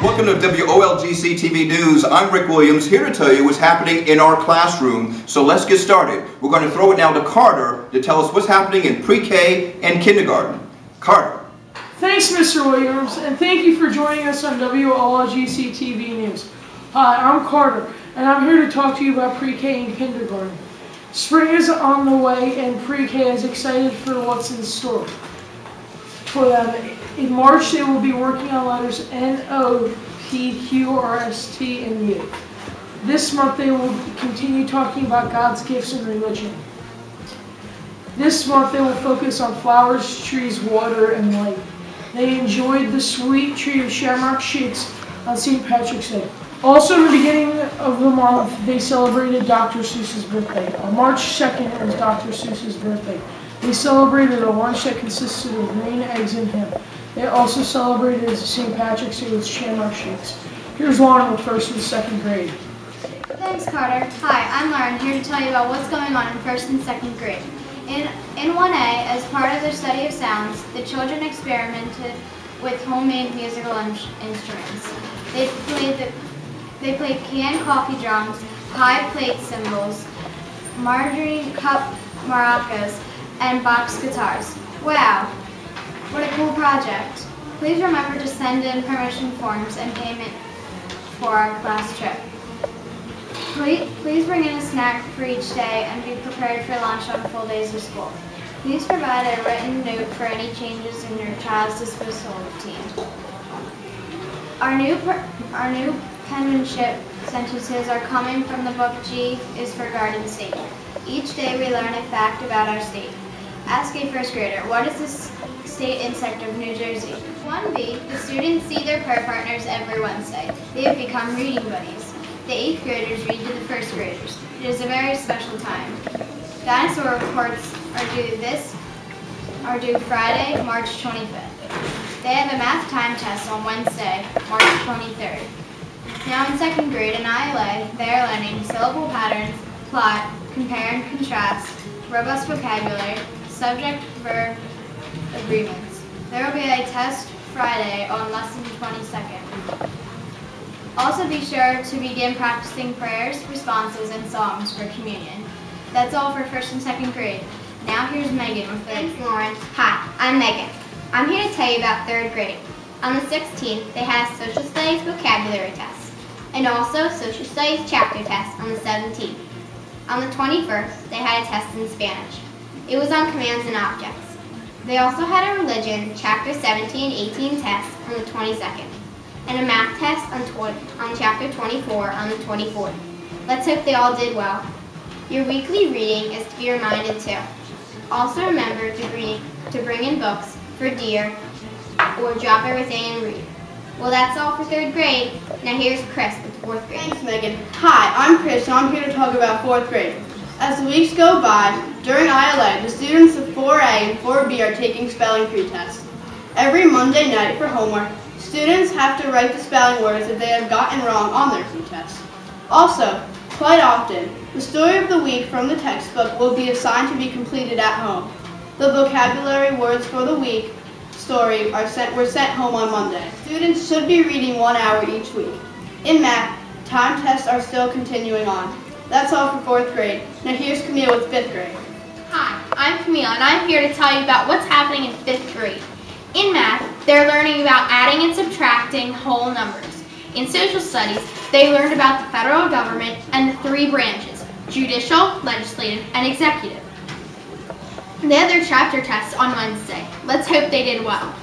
Welcome to W-OLGC TV News. I'm Rick Williams, here to tell you what's happening in our classroom. So let's get started. We're going to throw it now to Carter to tell us what's happening in pre-K and kindergarten. Carter. Thanks, Mr. Williams, and thank you for joining us on W-OLGC TV News. Hi, I'm Carter, and I'm here to talk to you about pre-K and kindergarten. Spring is on the way, and pre-K is excited for what's in store for them. In March, they will be working on letters N, O, P, Q, R, S, T, and U. This month, they will continue talking about God's gifts and religion. This month, they will focus on flowers, trees, water, and light. They enjoyed the sweet tree of shamrock shakes on St. Patrick's Day. Also, in the beginning of the month, they celebrated Dr. Seuss's birthday. On March 2nd was Dr. Seuss's birthday. They celebrated a lunch that consisted of green eggs and ham. They also celebrated St. Patrick's Day with shamrock shakes. Here's Lauren with 1st and 2nd grade. Thanks, Carter. Hi, I'm Lauren, here to tell you about what's going on in 1st and 2nd grade. In 1A, as part of their study of sounds, the children experimented with homemade musical instruments. They played canned coffee drums, pie plate cymbals, margarine cup maracas, and box guitars. Wow, what a cool project. Please remember to send in permission forms and payment for our class trip. Please bring in a snack for each day and be prepared for lunch on full days of school. Please provide a written note for any changes in your child's dismissal routine. Our new penmanship sentences are coming from the book G is for Garden State. Each day we learn a fact about our state. Ask a 1st grader, what is the state insect of New Jersey? 1B, the students see their prayer partners every Wednesday. They have become reading buddies. The 8th graders read to the 1st graders. It is a very special time. Dinosaur reports are due Friday, March 25th. They have a math time test on Wednesday, March 23rd. Now in 2nd grade in ILA, they are learning syllable patterns, plot, compare and contrast, robust vocabulary, subject-verb agreements. There will be a test Friday on lesson 22nd. Also be sure to begin practicing prayers, responses, and songs for communion. That's all for 1st and 2nd grade. Now here's Megan with 3rd. Thanks, Lauren. Hi, I'm Megan. I'm here to tell you about 3rd grade. On the 16th, they had a social studies vocabulary test, and also social studies chapter test on the 17th. On the 21st, they had a test in Spanish. It was on commands and objects. They also had a religion chapter 17 and 18 test on the 22nd, and a math test on chapter 24 on the 24th. Let's hope they all did well. Your weekly reading is to be reminded too. Also remember to bring in books for dear or drop everything and read. Well, that's all for 3rd grade. Now here's Chris with 4th grade. Thanks, Megan. Hi, I'm Chris, and I'm here to talk about 4th grade. As the weeks go by, during ILA, the students of 4A and 4B are taking spelling pre-tests. Every Monday night for homework, students have to write the spelling words that they have gotten wrong on their pre-test. Also, quite often, the story of the week from the textbook will be assigned to be completed at home. The vocabulary words for the week story were sent home on Monday. Students should be reading 1 hour each week. In math, time tests are still continuing on. That's all for 4th grade. Now here's Camille with 5th grade. Hi, I'm Camille, and I'm here to tell you about what's happening in 5th grade. In math, they're learning about adding and subtracting whole numbers. In social studies, they learned about the federal government and the 3 branches, judicial, legislative, and executive. They had their chapter tests on Wednesday. Let's hope they did well.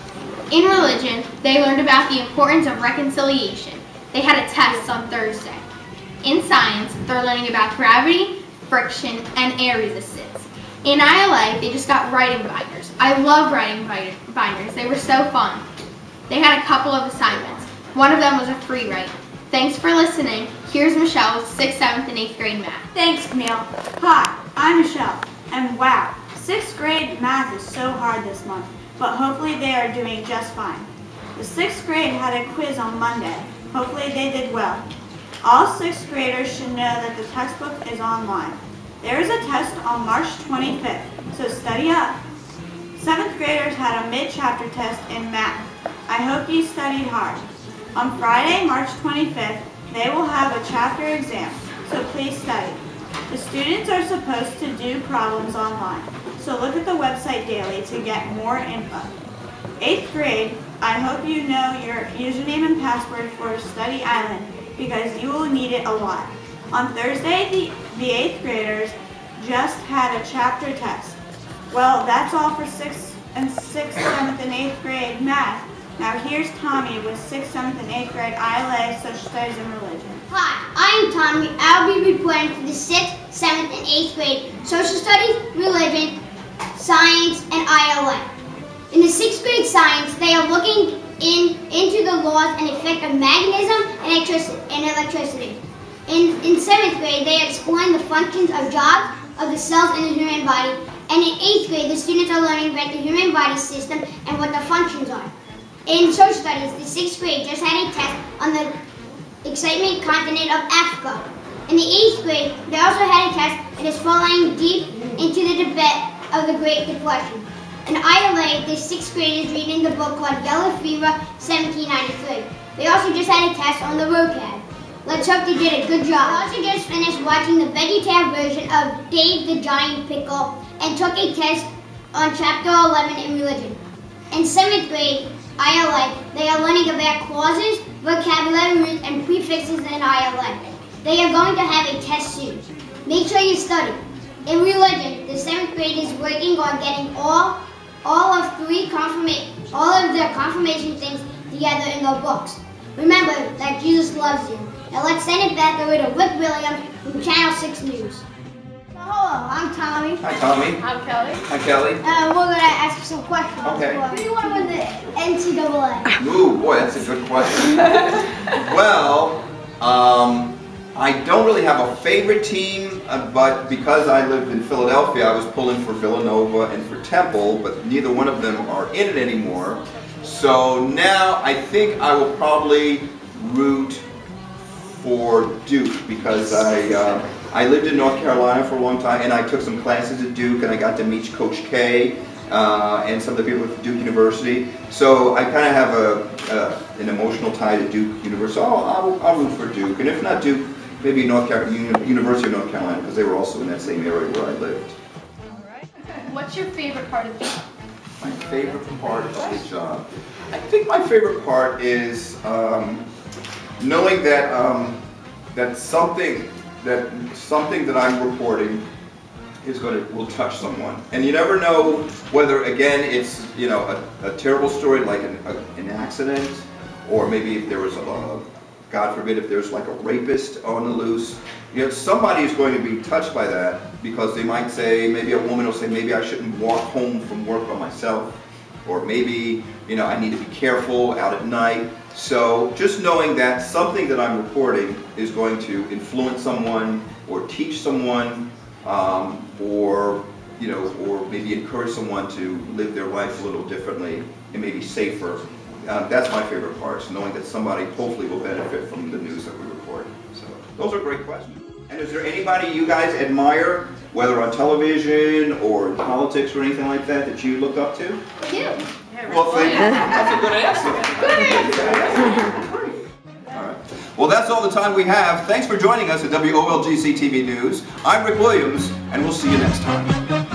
In religion, they learned about the importance of reconciliation. They had a test on Thursday. In science, they're learning about gravity, friction, and air resistance. In ILA, they just got writing binders. I love writing binders. They were so fun. They had a couple of assignments. One of them was a free write. Thanks for listening. Here's Michelle with 6th, 7th, and 8th grade math. Thanks, Camille. Hi, I'm Michelle, and wow, 6th grade math is so hard this month, but hopefully they are doing just fine. The 6th grade had a quiz on Monday. Hopefully they did well. All 6th graders should know that the textbook is online. There is a test on March 25th, so study up. 7th graders had a mid-chapter test in math. I hope you studied hard. On Friday, March 25th, they will have a chapter exam, so please study. The students are supposed to do problems online, so look at the website daily to get more info. 8th grade, I hope you know your username and password for Study Island because you will need it a lot. On Thursday, the 8th graders just had a chapter test. Well, that's all for 6th, 7th, and 8th grade math. Now here's Tommy with 6th, 7th, and 8th grade ILA, Social Studies, and Religion. Hi, I'm Tommy. I'll be reporting for the 6th, 7th, and 8th grade Social Studies, Religion, Science, and ILA. In the 6th grade science, they are looking into the laws and effect of magnetism and electricity. In 7th grade, they are exploring the functions of jobs of the cells in the human body. And in 8th grade, the students are learning about the human body system and what the functions are. In social studies, the 6th grade just had a test on the excitement continent of Africa. In the 8th grade, they also had a test that is falling deep into the debate of the Great Depression. In ILA, the 6th grade is reading the book called Yellow Fever, 1793. They also just had a test on the vocab. Let's hope they did a good job. I also just finished watching the VeggieTale version of Dave the Giant Pickle and took a test on Chapter 11 in Religion. In 7th grade, ILA, they are learning about clauses, vocabulary roots, and prefixes in ILA. They are going to have a test soon. Make sure you study. In Religion, the 7th grade is working on getting all of their confirmation things together in their books. Remember that Jesus loves you. Now let's send it back over to Rick Williams from Channel 6 News. Hello, I'm Tommy. Hi, Tommy. I'm Kelly. Hi, Kelly. We're going to ask you some questions. Okay. Who do you want to win the NCAA? Ooh, boy, that's a good question. Well, I don't really have a favorite team, but because I lived in Philadelphia, I was pulling for Villanova and for Temple, but neither one of them are in it anymore. So now I think I will probably root for Duke because I lived in North Carolina for a long time and I took some classes at Duke and I got to meet Coach K and some of the people at Duke University. So I kind of have an emotional tie to Duke University. So I'll root for Duke, and if not Duke, maybe University of North Carolina because they were also in that same area where I lived. All right. What's your favorite part of the job? My favorite part of the job? I think my favorite part is knowing that that something that I'm reporting will touch someone, and you never know whether again it's a terrible story like an accident, or maybe if there was God forbid if there's like a rapist on the loose. Somebody is going to be touched by that because they might say, maybe a woman will say, maybe I shouldn't walk home from work by myself, or maybe I need to be careful out at night. So just knowing that something that I'm reporting is going to influence someone or teach someone, or maybe encourage someone to live their life a little differently and maybe safer. That's my favorite part, so knowing that somebody hopefully will benefit from the news that we report. So those are great questions. And is there anybody you guys admire, whether on television or in politics or anything like that, that you look up to? We do. Well, thank you. That's a good answer. Great. All right. Well, that's all the time we have. Thanks for joining us at W-OLGC TV News. I'm Rick Williams, and we'll see you next time.